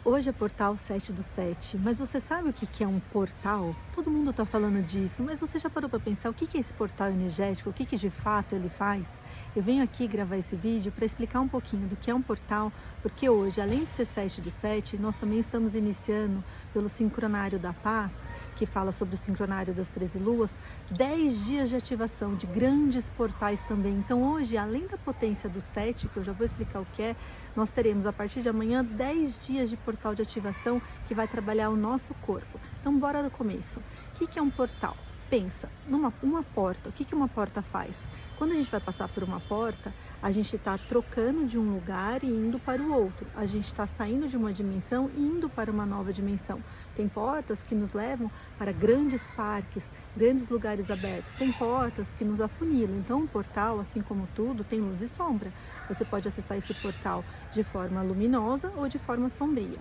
Hoje é portal 7 do 7, mas você sabe o que que é um portal? Todo mundo está falando disso, mas você já parou para pensar o que que é esse portal energético, o que que de fato ele faz? Eu venho aqui gravar esse vídeo para explicar um pouquinho do que é um portal, porque hoje, além de ser 7 do 7, nós também estamos iniciando pelo Sincronário da Paz, que fala sobre o Sincronário das 13 Luas, 10 dias de ativação de grandes portais também. Então hoje, além da potência do 7, que eu já vou explicar o que é, nós teremos a partir de amanhã 10 dias de portal de ativação que vai trabalhar o nosso corpo. Então bora do começo. O que é um portal? Pensa, uma porta, o que uma porta faz? Quando a gente vai passar por uma porta, a gente está trocando de um lugar e indo para o outro. A gente está saindo de uma dimensão e indo para uma nova dimensão. Tem portas que nos levam para grandes parques, grandes lugares abertos. Tem portas que nos afunilam. Então, um portal, assim como tudo, tem luz e sombra. Você pode acessar esse portal de forma luminosa ou de forma sombria.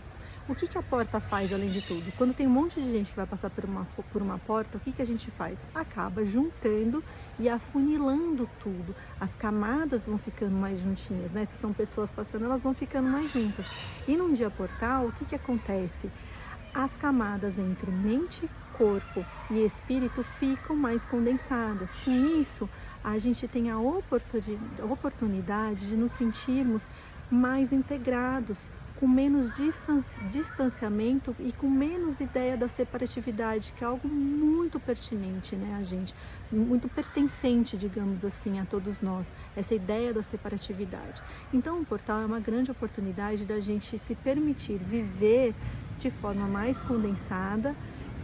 O que a porta faz além de tudo? Quando tem um monte de gente que vai passar por uma porta, o que a gente faz? Acaba juntando e afunilando tudo. As camadas vão ficando mais juntinhas, né? Se são pessoas passando, elas vão ficando mais juntas. E num dia portal, o que acontece? As camadas entre mente, corpo e espírito ficam mais condensadas. Com isso, a gente tem a oportunidade de nos sentirmos mais integrados, com menos distanciamento e com menos ideia da separatividade, que é algo muito pertinente, né, a gente, muito pertencente, digamos assim, a todos nós, essa ideia da separatividade. Então, o portal é uma grande oportunidade da gente se permitir viver de forma mais condensada,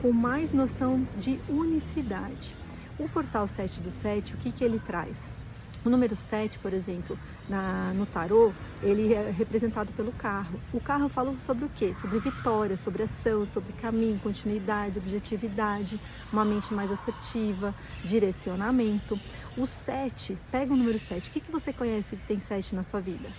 com mais noção de unicidade. O portal 7 do 7, o que ele traz? O número 7, por exemplo, no tarô, ele é representado pelo carro. O carro fala sobre o quê? Sobre vitória, sobre ação, sobre caminho, continuidade, objetividade, uma mente mais assertiva, direcionamento. O 7, pega o número 7. O que você conhece que tem 7 na sua vida?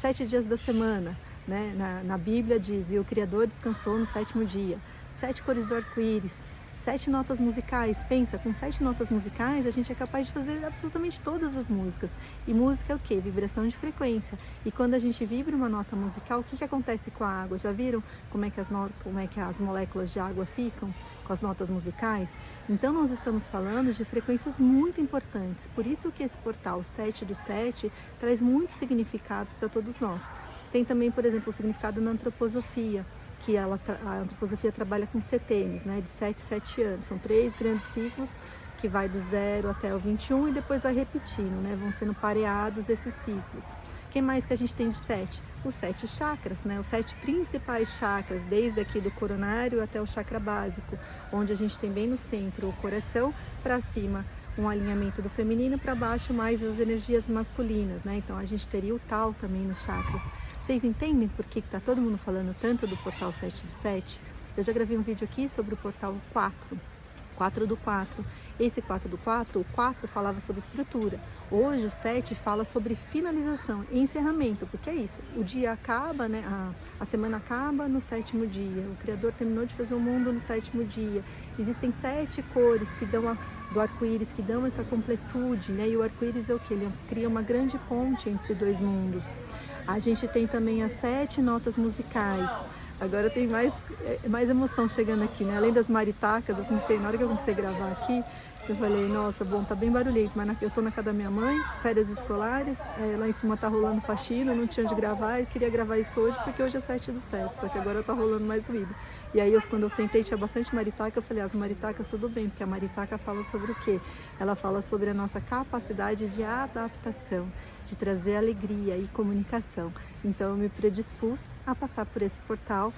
7 dias da semana, né? Na Bíblia diz, e o Criador descansou no 7º dia. 7 cores do arco-íris. 7 notas musicais, pensa, com 7 notas musicais a gente é capaz de fazer absolutamente todas as músicas. E música é o quê? Vibração de frequência. E quando a gente vibra uma nota musical, o que acontece com a água? Já viram como é que as moléculas de água ficam com as notas musicais? Então nós estamos falando de frequências muito importantes. Por isso que esse portal 7 do 7 traz muitos significados para todos nós. Tem também, por exemplo, o significado na antroposofia, que a antroposofia trabalha com setênios, né, de 7 em 7 anos. São 3 grandes ciclos que vai do 0 até o 21 e depois vai repetindo, né, vão sendo pareados esses ciclos. Quem mais que a gente tem de 7? Os 7 chakras, né, os 7 principais chakras, desde aqui do coronário até o chakra básico, onde a gente tem bem no centro o coração, para cima um alinhamento do feminino, para baixo mais as energias masculinas, né? Então a gente teria o tal também nos chakras. Vocês entendem por que está todo mundo falando tanto do portal 7 do 7? Eu já gravei um vídeo aqui sobre o portal 4 do 4. Esse 4 do 4, o 4 falava sobre estrutura. Hoje o 7 fala sobre finalização e encerramento, porque é isso, o dia acaba, né? A semana acaba no 7º dia, o Criador terminou de fazer o mundo no 7º dia. Existem 7 cores que dão do arco-íris, que dão essa completude, né? E o arco-íris é o que? Ele cria uma grande ponte entre dois mundos. A gente tem também as 7 notas musicais. Agora tem mais emoção chegando aqui, né? Além das maritacas, na hora que eu comecei a gravar aqui, eu falei, nossa, bom, tá bem barulhento, mas eu tô na casa da minha mãe, férias escolares, lá em cima tá rolando faxina, não tinha onde gravar, eu queria gravar isso hoje porque hoje é 7 do 7, só que agora tá rolando mais ruído. E aí, quando eu sentei, tinha bastante maritaca, eu falei, as maritacas tudo bem, porque a maritaca fala sobre o quê? Ela fala sobre a nossa capacidade de adaptação, de trazer alegria e comunicação. Então eu me predispus a passar por esse portal,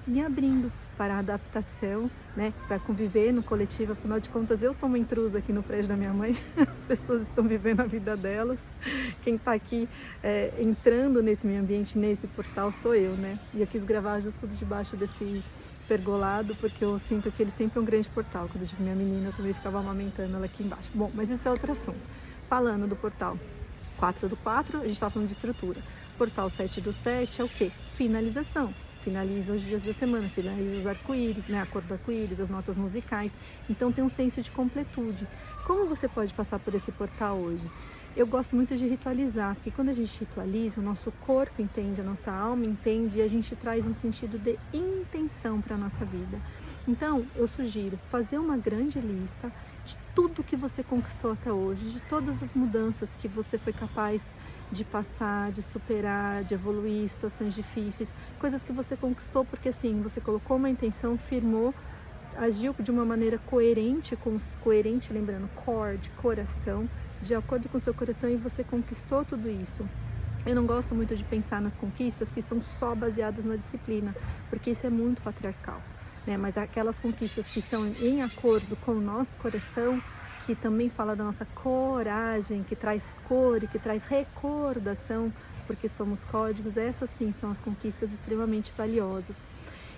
me abrindo para a adaptação, né, para conviver no coletivo. Afinal de contas, eu sou uma intrusa aqui no prédio da minha mãe, as pessoas estão vivendo a vida delas. Quem está aqui entrando nesse meio ambiente, nesse portal, sou eu, né? E eu quis gravar justo debaixo desse pergolado, porque eu sinto que ele sempre é um grande portal. Quando eu tive minha menina, eu também ficava amamentando ela aqui embaixo. Bom, mas isso é outro assunto. Falando do portal 4 do 4, a gente está falando de estrutura. Portal 7 do 7 é o quê? Finalização. Finaliza os dias da semana, finaliza os arco-íris, né? A cor do arco-íris, as notas musicais. Então tem um senso de completude. Como você pode passar por esse portal hoje? Eu gosto muito de ritualizar, porque quando a gente ritualiza, o nosso corpo entende, a nossa alma entende e a gente traz um sentido de intenção para a nossa vida. Então, eu sugiro fazer uma grande lista de tudo que você conquistou até hoje, de todas as mudanças que você foi capaz de passar, de superar, de evoluir, situações difíceis, coisas que você conquistou porque assim, você colocou uma intenção, firmou, agiu de uma maneira coerente, coerente, lembrando, core, de coração, de acordo com o seu coração, e você conquistou tudo isso. Eu não gosto muito de pensar nas conquistas que são só baseadas na disciplina, porque isso é muito patriarcal, né? Mas aquelas conquistas que são em acordo com o nosso coração, que também fala da nossa coragem, que traz cor e que traz recordação, porque somos códigos, essas sim são as conquistas extremamente valiosas.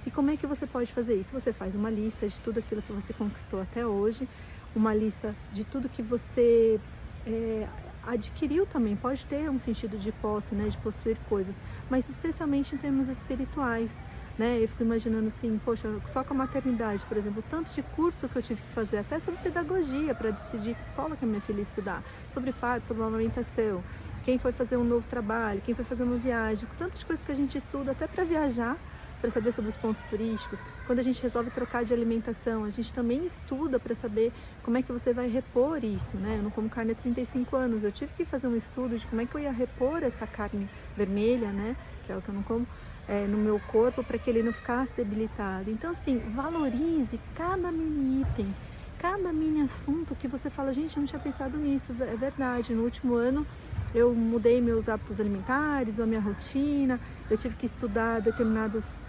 E como é que você pode fazer isso? Você faz uma lista de tudo aquilo que você conquistou até hoje, uma lista de tudo que você adquiriu também, pode ter um sentido de posse, né, de possuir coisas, mas especialmente em termos espirituais, né? Eu fico imaginando assim, poxa, só com a maternidade, por exemplo, o tanto de curso que eu tive que fazer, até sobre pedagogia, para decidir que escola que a minha filha ia estudar, sobre parto, sobre amamentação, quem foi fazer um novo trabalho, quem foi fazer uma viagem, tanto de coisas que a gente estuda até para viajar, para saber sobre os pontos turísticos. Quando a gente resolve trocar de alimentação, a gente também estuda para saber como é que você vai repor isso, né? Eu não como carne há 35 anos, eu tive que fazer um estudo de como é que eu ia repor essa carne vermelha, né? Que é o que eu não como, no meu corpo, para que ele não ficasse debilitado. Então, assim, valorize cada mini item, cada mini assunto que você fala, gente, eu não tinha pensado nisso, é verdade. No último ano eu mudei meus hábitos alimentares, a minha rotina, eu tive que estudar determinados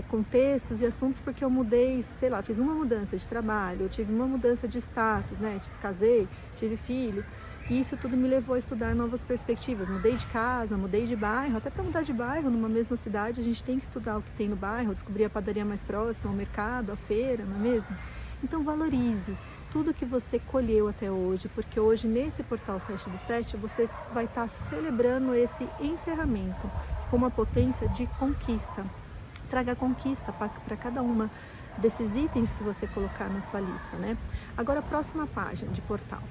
contextos e assuntos porque eu mudei, sei lá, fiz uma mudança de trabalho, eu tive uma mudança de status, né? Tipo, casei, tive filho, e isso tudo me levou a estudar novas perspectivas. Mudei de casa, mudei de bairro, até para mudar de bairro numa mesma cidade, a gente tem que estudar o que tem no bairro, descobrir a padaria mais próxima, o mercado, a feira, não é mesmo? Então valorize tudo que você colheu até hoje, porque hoje nesse Portal 7/7 você vai estar celebrando esse encerramento com uma potência de conquista. Traga conquista para cada uma desses itens que você colocar na sua lista, né? Agora a próxima página de portal.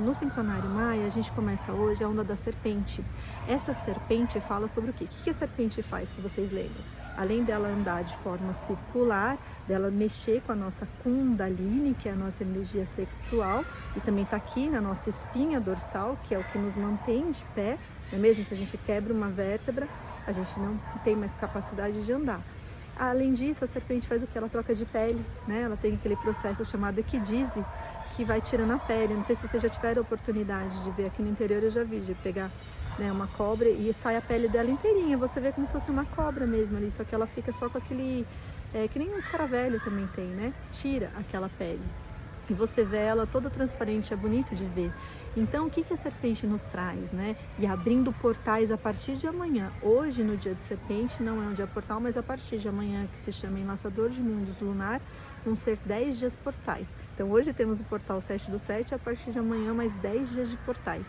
No Sincronário Maia, a gente começa hoje a onda da serpente. Essa serpente fala sobre o quê? O que a serpente faz, que vocês lembram? Além dela andar de forma circular, dela mexer com a nossa Kundalini, que é a nossa energia sexual, e também está aqui na nossa espinha dorsal, que é o que nos mantém de pé, não é mesmo? Se a gente quebra uma vértebra, a gente não tem mais capacidade de andar. Além disso, a serpente faz o que? Ela troca de pele, né? Ela tem aquele processo chamado equidise, que vai tirando a pele. Não sei se vocês já tiveram a oportunidade de ver, aqui no interior eu já vi, de pegar, né, uma cobra e sai a pele dela inteirinha. Você vê como se fosse uma cobra mesmo ali, só que ela fica só com aquele, que nem um escaravelho também tem, né? Tira aquela pele. E você vê ela toda transparente, é bonito de ver. Então, o que a serpente nos traz, né? E abrindo portais a partir de amanhã. Hoje, no dia de serpente, não é um dia portal, mas a partir de amanhã, que se chama Enlaçador de Mundos Lunar, vão ser 10 dias portais. Então, hoje temos o portal 7/7, a partir de amanhã, mais 10 dias de portais.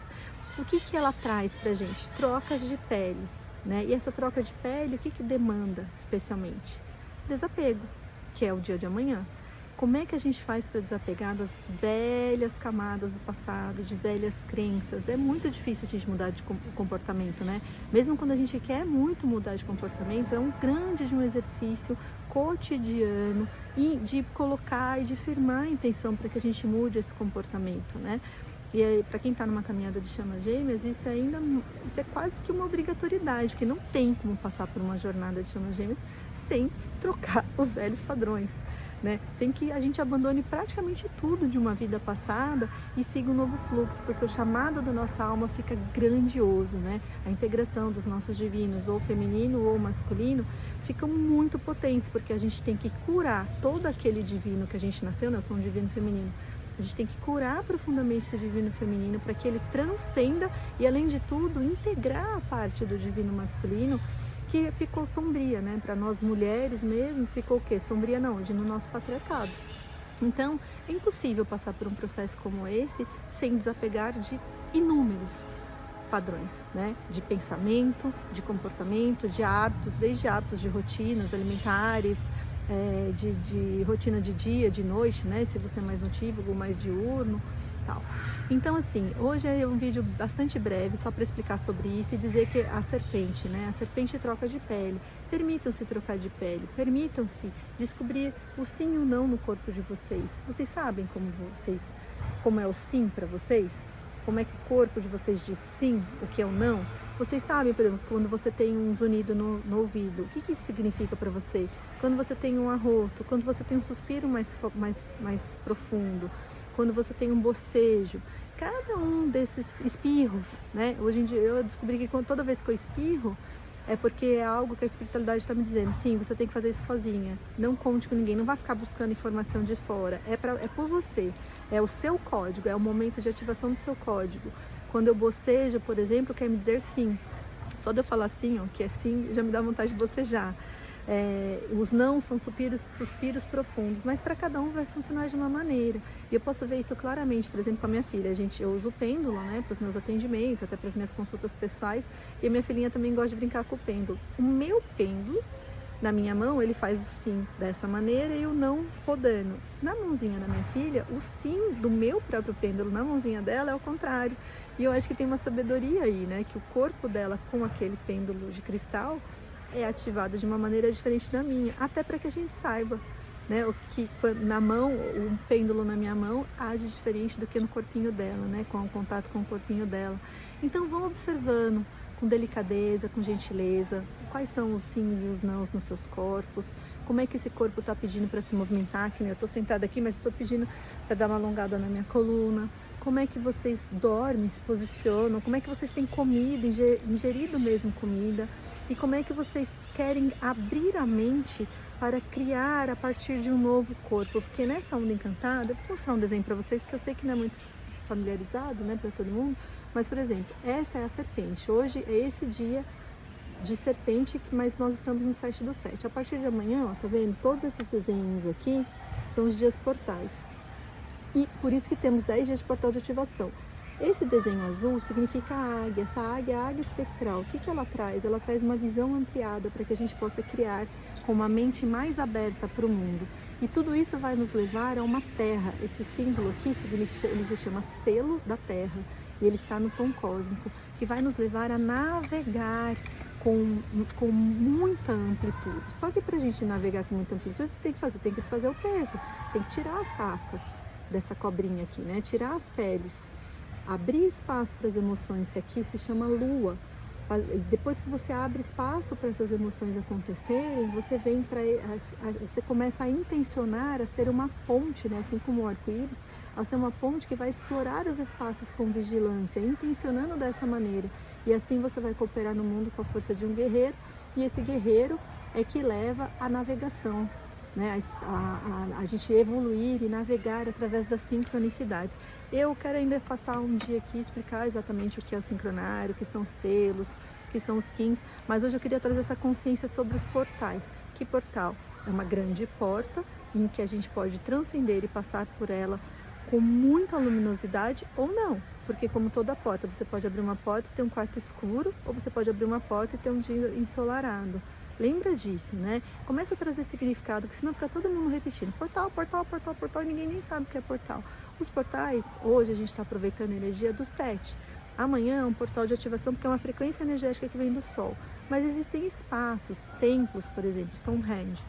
O que ela traz pra gente? Trocas de pele, né? E essa troca de pele, o que demanda, especialmente? Desapego, que é o dia de amanhã. Como é que a gente faz para desapegar das velhas camadas do passado, de velhas crenças? É muito difícil a gente mudar de comportamento, né? Mesmo quando a gente quer muito mudar de comportamento, é um grande de um exercício cotidiano e de colocar e de firmar a intenção para que a gente mude esse comportamento, né? E aí, para quem está numa caminhada de chamas gêmeas, isso é quase que uma obrigatoriedade, porque não tem como passar por uma jornada de chamas gêmeas sem trocar os velhos padrões, né? Sem que a gente abandone praticamente tudo de uma vida passada e siga um novo fluxo, porque o chamado da nossa alma fica grandioso, né? A integração dos nossos divinos, ou feminino ou masculino, ficam muito potentes, porque a gente tem que curar todo aquele divino que a gente nasceu, né? Eu sou um divino feminino. A gente tem que curar profundamente esse divino feminino para que ele transcenda e, além de tudo, integrar a parte do divino masculino que ficou sombria, né? Para nós mulheres mesmo, ficou o quê? Sombria não, hoje no nosso patriarcado. Então, é impossível passar por um processo como esse sem desapegar de inúmeros padrões, né? De pensamento, de comportamento, de hábitos, desde hábitos de rotinas alimentares, de rotina de dia, de noite, né? Se você é mais notívago, mais diurno, tal. Então, assim, hoje é um vídeo bastante breve, só para explicar sobre isso e dizer que a serpente, né? A serpente troca de pele. Permitam-se trocar de pele, permitam-se descobrir o sim e o não no corpo de vocês. Vocês sabem como é o sim para vocês? Como é que o corpo de vocês diz sim, o que é o não? Vocês sabem, por exemplo, quando você tem um zunido no ouvido, o que isso significa para você? Quando você tem um arroto, quando você tem um suspiro mais profundo, quando você tem um bocejo, cada um desses espirros, né? Hoje em dia eu descobri que toda vez que eu espirro, é porque é algo que a espiritualidade está me dizendo, sim, você tem que fazer isso sozinha, não conte com ninguém, não vai ficar buscando informação de fora, é por você, é o seu código, é o momento de ativação do seu código. Quando eu bocejo, por exemplo, quer me dizer sim. Só de eu falar sim, ó, que é sim, já me dá vontade de bocejar. Os não são suspiros profundos, mas para cada um vai funcionar de uma maneira. E eu posso ver isso claramente, por exemplo, com a minha filha. Eu uso o pêndulo, né, para os meus atendimentos, até para as minhas consultas pessoais. E a minha filhinha também gosta de brincar com o pêndulo. O meu pêndulo, na minha mão, ele faz o sim dessa maneira e o não rodando. Na mãozinha da minha filha, o sim do meu próprio pêndulo na mãozinha dela é o contrário. E eu acho que tem uma sabedoria aí, né? Que o corpo dela com aquele pêndulo de cristal é ativado de uma maneira diferente da minha. Até para que a gente saiba, né? O que na mão, o pêndulo na minha mão age diferente do que no corpinho dela, né? Com o contato com o corpinho dela. Então vão observando com delicadeza, com gentileza, quais são os sims e os nãos nos seus corpos, como é que esse corpo está pedindo para se movimentar, que nem eu estou sentada aqui, mas estou pedindo para dar uma alongada na minha coluna, como é que vocês dormem, se posicionam, como é que vocês têm comido, ingerido mesmo comida, e como é que vocês querem abrir a mente para criar a partir de um novo corpo, porque nessa onda encantada, eu vou mostrar um desenho para vocês que eu sei que não é muito familiarizado, né, para todo mundo, mas, por exemplo, essa é a serpente. Hoje é esse dia de serpente, mas nós estamos no 7/7. A partir de amanhã, ó, tá vendo? Todos esses desenhos aqui são os dias portais. E por isso que temos 10 dias de portal de ativação. Esse desenho azul significa a águia. Essa águia é a águia espectral. O que ela traz? Ela traz uma visão ampliada para que a gente possa criar com uma mente mais aberta para o mundo. E tudo isso vai nos levar a uma terra. Esse símbolo aqui, ele se chama selo da terra. E ele está no tom cósmico, que vai nos levar a navegar com muita amplitude. Só que para a gente navegar com muita amplitude, você tem que desfazer o peso, tem que tirar as cascas dessa cobrinha aqui, né? Tirar as peles, abrir espaço para as emoções, que aqui se chama lua. Depois que você abre espaço para essas emoções acontecerem, você começa a intencionar a ser uma ponte, né? Assim como o arco-íris, a ser uma ponte que vai explorar os espaços com vigilância, intencionando dessa maneira. E assim você vai cooperar no mundo com a força de um guerreiro, e esse guerreiro é que leva a navegação, né? A gente evoluir e navegar através das sincronicidades. Eu quero ainda passar um dia aqui e explicar exatamente o que é o sincronário, o que são selos, o que são os skins, mas hoje eu queria trazer essa consciência sobre os portais. Que portal? É uma grande porta em que a gente pode transcender e passar por ela com muita luminosidade ou não, porque como toda porta, você pode abrir uma porta e ter um quarto escuro, ou você pode abrir uma porta e ter um dia ensolarado. Lembra disso, né? Começa a trazer significado, porque senão fica todo mundo repetindo portal, portal, portal, portal, e ninguém nem sabe o que é portal. Os portais, hoje a gente está aproveitando a energia do 7. Amanhã é um portal de ativação, porque é uma frequência energética que vem do Sol. Mas existem espaços, templos, por exemplo, Stonehenge,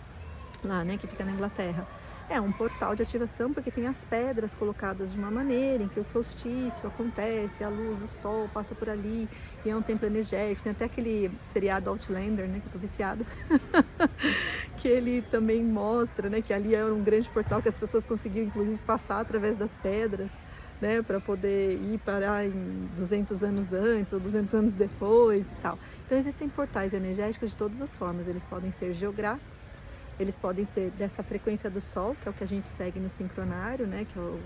lá, né, que fica na Inglaterra. É um portal de ativação porque tem as pedras colocadas de uma maneira em que o solstício acontece, a luz do sol passa por ali e é um templo energético. Tem até aquele seriado Outlander, né, que eu tô viciada, que ele também mostra, né, que ali era um grande portal que as pessoas conseguiam inclusive passar através das pedras, né, para poder ir parar em 200 anos antes ou 200 anos depois e tal. Então existem portais energéticos de todas as formas, eles podem ser geográficos, eles podem ser dessa frequência do Sol, que é o que a gente segue no sincronário, né, que é o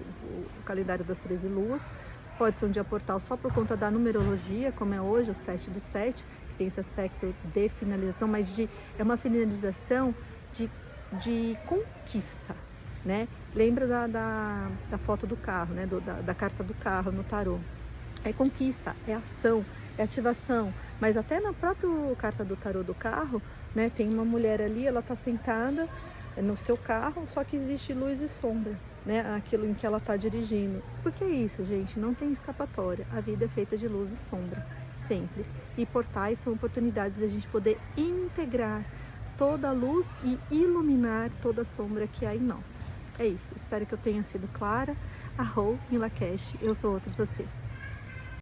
calendário das 13 luas. Pode ser um dia portal só por conta da numerologia, como é hoje, o 7/7, que tem esse aspecto de finalização, mas é uma finalização de conquista, né? Lembra da foto do carro, né, da carta do carro no tarô. É conquista, é ação, é ativação, mas até na própria carta do tarô do carro, né, tem uma mulher ali, ela tá sentada no seu carro, só que existe luz e sombra, né? Aquilo em que ela está dirigindo. Porque é isso, gente, não tem escapatória. A vida é feita de luz e sombra, sempre. E portais são oportunidades de a gente poder integrar toda a luz e iluminar toda a sombra que há em nós. É isso, espero que eu tenha sido clara. Arro, Milakesh, eu sou outro você.